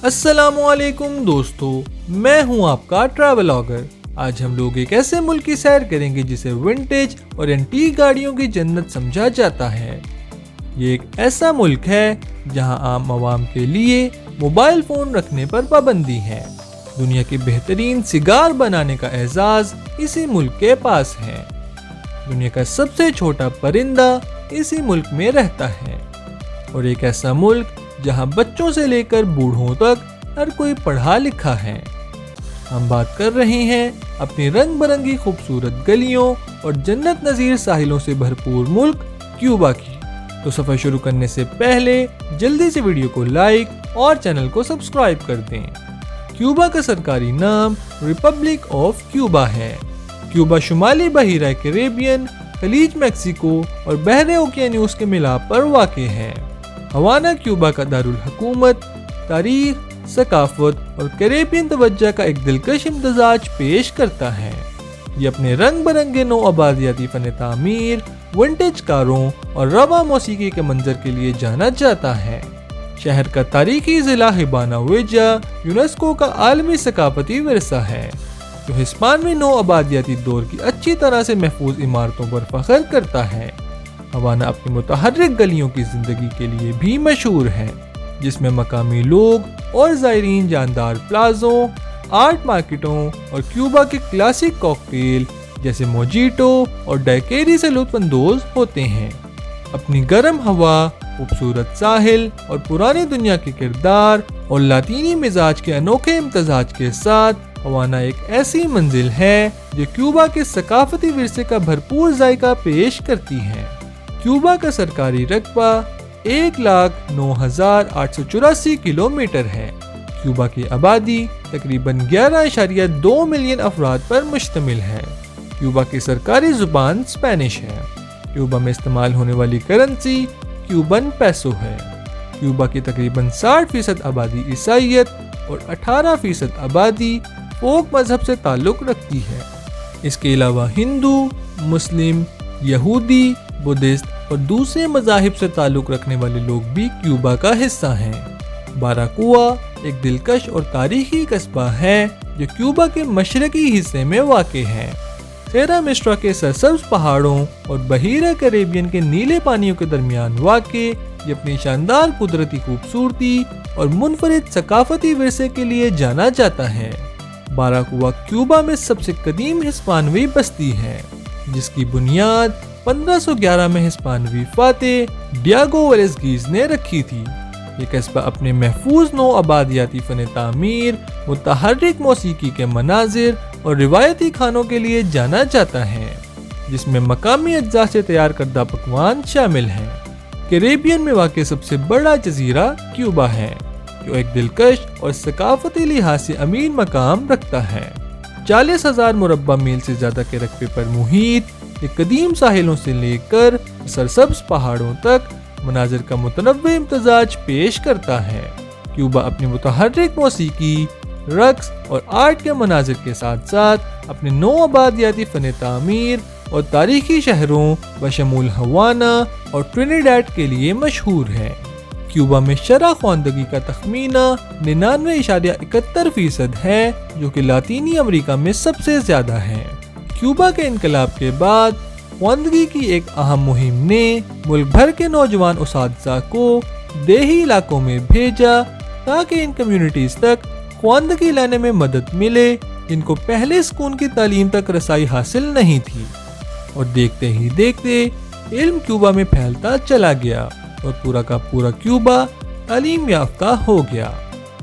अस्सलाम वालेकुम दोस्तों, मैं हूं आपका ट्रैवलॉगर। आज हम लोग एक ऐसे मुल्क की सैर करेंगे जिसे विंटेज और एंटीक गाड़ियों की जन्नत समझा जाता है। ये एक ऐसा मुल्क है जहां आम आवाम के लिए मोबाइल फ़ोन रखने पर पाबंदी है। दुनिया की बेहतरीन सिगार बनाने का एजाज़ इसी मुल्क के पास है। दुनिया का सबसे छोटा परिंदा इसी मुल्क में रहता है। और एक ऐसा मुल्क जहां बच्चों से लेकर बूढ़ों तक हर कोई पढ़ा लिखा है। हम बात कर रहे हैं अपनी रंग बिरंगी खूबसूरत गलियों और जन्नत नज़ीर साहिलों से भरपूर मुल्क क्यूबा की। तो सफ़र शुरू करने से पहले जल्दी से वीडियो को लाइक और चैनल को सब्सक्राइब कर दें। क्यूबा का सरकारी नाम रिपब्लिक ऑफ क्यूबा है। क्यूबा शुमाली बहिरा कैरेबियन, खलीज मैक्सिको और बहरे ओकियानूस के मिलाप पर वाक़ है। हवाना क्यूबा का दारुल हुकूमत, तारीख, सकाफत और कैरेबियन तवज्जो का एक दिलकश इम्तजाज पेश करता है। ये अपने रंग बिरंगे नौ आबादियाती फ़न तामीर, विंटेज कारों और रवा मौसीकी के मंजर के लिए जाना जाता है। शहर का तारीखी ज़िला हिबाना वेजा यूनेस्को का आलमी सकाफती विरसा है, जो हिस्पानवी नौ आबादियाती दौर की अच्छी तरह से महफूज इमारतों पर फख्र करता है। हवाना अपनी मुतहर्रिक गलियों की ज़िंदगी के लिए भी मशहूर है, जिसमें मकामी लोग और ज़ायरीन जानदार प्लाज़ों, आर्ट मार्केटों और क्यूबा के क्लासिक कॉकटेल जैसे मोजीटो और डैकेरी से लुत्फ़अंदोज़ होते हैं। अपनी गर्म हवा, खूबसूरत साहिल और पुरानी दुनिया के किरदार और लातीनी मिजाज के अनोखे इम्तजाज के साथ हवाना एक ऐसी मंजिल है जो क्यूबा के सकाफती विरसे का भरपूर जायका पेश करती है। क्यूबा का सरकारी रकबा 1,09,884 किलोमीटर है। क्यूबा की आबादी तकरीबन 11.2 मिलियन अफराद पर मुश्तमिल है। क्यूबा की सरकारी ज़ुबान स्पेनिश है। क्यूबा में इस्तेमाल होने वाली करेंसी क्यूबन पैसो है। क्यूबा की तकरीबन 60% आबादी ईसाईयत और 18% आबादी फोक मजहब से ताल्लुक़ रखती है। इसके अलावा हिंदू, मुस्लिम, यहूदी, बुद्धिस्ट और दूसरे मज़ाहिब से ताल्लुक़ रखने वाले लोग भी क्यूबा का हिस्सा हैं। बाराकुआ एक दिलकश और तारीखी कस्बा है जो क्यूबा के मशरकी हिस्से में वाक़ है। सेरा मिस्ट्रा के सरसब्ज़ पहाड़ों और बहीरा कैरेबियन के नीले पानियों के दरमियान वाक़ ये अपनी शानदार कुदरती खूबसूरती और मुनफरिद सकाफती विरसे के लिए जाना जाता है। बाराकुआ क्यूबा में सबसे कदीम हिस्पानवी बस्ती है, जिसकी बुनियाद 1511 में हिस्पानवी फातेह डियागो वेलेज़गीज़ ने रखी थी। ये कस्बा अपने महफूज नौ आबादियाती फ़न तामीर, मुतहर्रिक मौसीकी के मनाजिर और रिवायती खानों के लिए जाना जाता है, जिसमें मकामी अज्जा से तैयार करदा पकवान शामिल हैं। कैरेबियन में वाक़ सबसे बड़ा जजीरा क्यूबा है, जो एक दिलकश और सकाफती लिहाज से अमीन मकाम रखता है। 40,000 मुरब्बा मील से ज़्यादा के रकबे पर मुहीत ये कदीम साहिलों से लेकर सरसब्ज़ पहाड़ों तक मनाजिर का मुतनव्वे इम्तजाज पेश करता है। क्यूबा अपनी मुतहर्रिक मौसीकी, रक्स और आर्ट के मनाजिर के साथ साथ अपने नौ आबादियाती फ़न तामीर और तारीखी शहरों बशमूल हवाना और ट्रिनिडैड के लिए मशहूर है। क्यूबा में शरह ख्वानदगी का तखमीना 99.71% है, जो कि लातीनी अमेरिका में सबसे ज़्यादा है। क्यूबा के इनकलाब के बाद ख्वानदगी की एक अहम मुहिम ने मुल्क भर के नौजवान उसातिज़ा को देही इलाकों में भेजा, ताकि इन कम्युनिटीज़ तक ख्वानदगी लाने में मदद मिले, जिनको पहले स्कूल की तालीम तक रसाई हासिल नहीं थी। और देखते ही देखते इल्म क्यूबा में फैलता चला गया और पूरा का पूरा क्यूबा तालीम याफ्ता हो गया।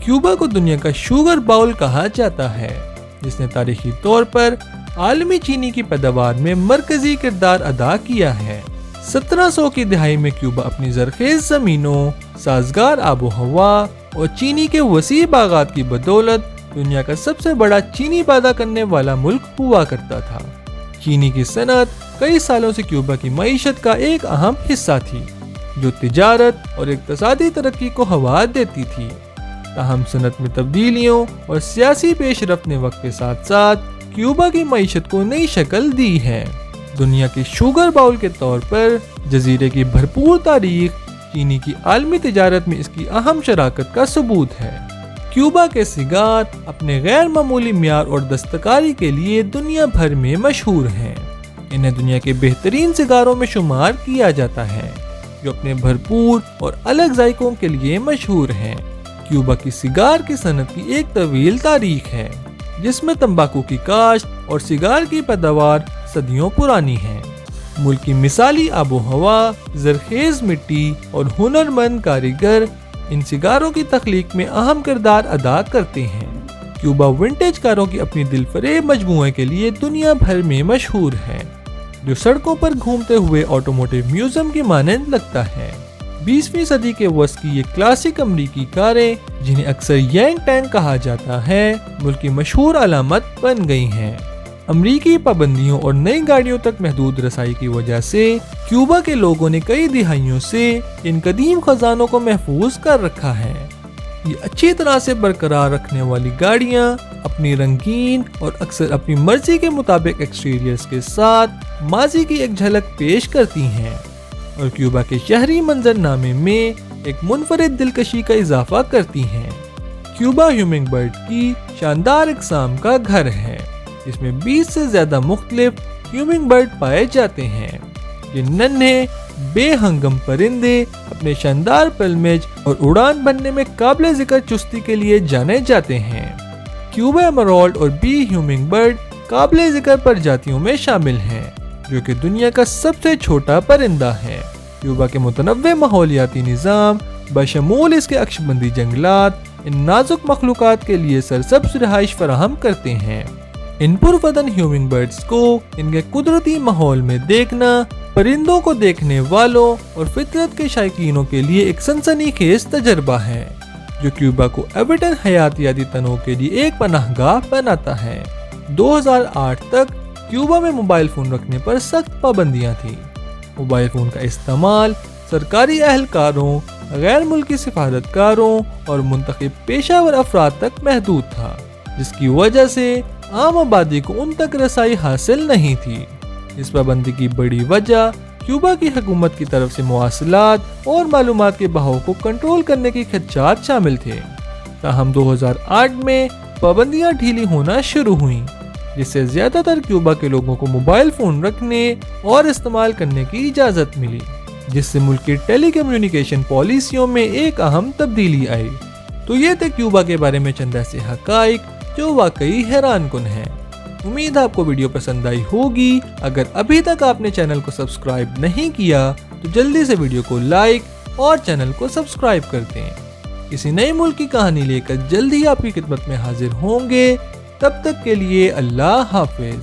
क्यूबा को दुनिया का शुगर बाउल कहा जाता है, जिसने तारीखी तौर पर आलमी चीनी की पैदावार में मरकजी किरदार अदा किया है। 1700 की दहाई में क्यूबा अपनी ज़रखेज़ ज़मीनों, साजगार आबो हवा और चीनी के वसी बागात की बदौलत दुनिया का सबसे बड़ा चीनी पैदा करने वाला मुल्क हुआ करता था। चीनी की सनत कई सालों से क्यूबा की मईशत का एक अहम हिस्सा थी, जो तिजारत और इक़्तिसादी तरक्की को हवा देती थी। ताहम सनत में तब्दीलियों और सियासी पेशरफ्त ने वक्त के साथ साथ क्यूबा की मईशत को नई शक्ल दी है। दुनिया के शुगर बाउल के तौर पर जजीरे की भरपूर तारीख चीनी की आलमी तिजारत में इसकी अहम शराकत का सबूत है। क्यूबा के सिगार अपने गैर मामूली म्यार और दस्तकारी के लिए दुनिया भर में मशहूर हैं। इन्हें दुनिया के बेहतरीन सिगारों में शुमार किया जाता है, जो अपने भरपूर और अलग जायकों के लिए मशहूर हैं। क्यूबा की सिगार की सनत की एक तवील तारीख है, जिसमें तंबाकू की काश्त और सिगार की पैदावार सदियों पुरानी है। मुल्क की मिसाली आबो हवा, जरखेज मिट्टी और हुनरमंद कारीगर इन सिगारों की तख्लीक में अहम किरदार अदा करते हैं। क्यूबा विंटेज कारों की अपनी दिलफरेब मजमूए के लिए दुनिया भर में मशहूर है, जो सड़कों पर घूमते हुए ऑटोमोटिव म्यूजियम की मानंद लगता है। 20वीं सदी के वस्त की ये क्लासिक अमरीकी कारें, जिन्हें अक्सर यांग टैंक कहा जाता है, मुल्क की मशहूर अलामत बन गई हैं। अमरीकी पाबंदियों और नई गाड़ियों तक महदूद रसाई की वजह से क्यूबा के लोगों ने कई दिहाइयों से इन कदीम खजानों को महफूज कर रखा है। ये अच्छी तरह से बरकरार रखने वाली गाड़ियाँ अपनी रंगीन और अक्सर अपनी मर्जी के मुताबिक एक्सटीरियर्स के साथ माजी की एक झलक पेश करती हैं और क्यूबा के शहरी मंजरनामे में एक मुनफरिद दिलकशी का इजाफा करती हैं। क्यूबा ह्यूमिंगबर्ड की शानदार इकसाम का घर है, जिसमें 20 से ज्यादा मुख्तलिफ ह्यूमिंगबर्ड पाए जाते हैं। ये नन्हे बेहंगम परिंदे अपने शानदार प्लमेज और उड़ान भरने में काबिल जिक्र चुस्ती के लिए जाने जाते हैं। क्यूबा एमराल्ड और बी ह्यूमिंगबर्ड काबिल जिक्र प्रजातियों में शामिल हैं, जो कि दुनिया का सबसे छोटा परिंदा है। क्यूबा के मुतनव्वे माहौलियाती निज़ाम बशमूल इसके अक्शबंदी जंगलात इन नाजुक मखलूकात के लिए सरसब्ज़ रिहाइश फराहम करते हैं। इन पुरवदन ह्यूमिंगबर्ड्स को इनके कुदरती माहौल में देखना परिंदों को देखने वालों और फितरत के शायकीनों के लिए एक सनसनीखेज तजर्बा है, जो क्यूबा को एबिटन हयातियाती तनों के लिए एक पनाहगाह बनाता है। 2008 तक क्यूबा में मोबाइल फ़ोन रखने पर सख्त पाबंदियाँ थीं। मोबाइल फ़ोन का इस्तेमाल सरकारी अहलकारों, गैर मुल्की सिफारतकारों और मुंतखब पेशावर अफराद तक महदूद था, जिसकी वजह से आम आबादी को उन तक रसाई हासिल नहीं थी। इस पाबंदी की बड़ी वजह क्यूबा की हुकूमत की तरफ से मवासिलात और मालूमात के बहाव को कंट्रोल करने के खदशात शामिल थे। ताहम 2008 में पाबंदियां ढीली होना शुरू हुईं, जिससे ज्यादातर क्यूबा के लोगों को मोबाइल फोन रखने और इस्तेमाल करने की इजाजत मिली, जिससे मुल्क की टेली कम्युनिकेशन पॉलिसियों में एक अहम तब्दीली आई। तो ये थे क्यूबा के बारे में चंद ऐसे हकाइक जो वाकई हैरान कुन है। उम्मीद है आपको वीडियो पसंद आई होगी। अगर अभी तक आपने चैनल को सब्सक्राइब नहीं किया तो जल्दी से वीडियो को लाइक और चैनल को सब्सक्राइब कर दें। किसी नए मुल्क की कहानी लेकर जल्द ही आपकी खिदमत में हाजिर होंगे। तब तक के लिए अल्लाह हाफिज।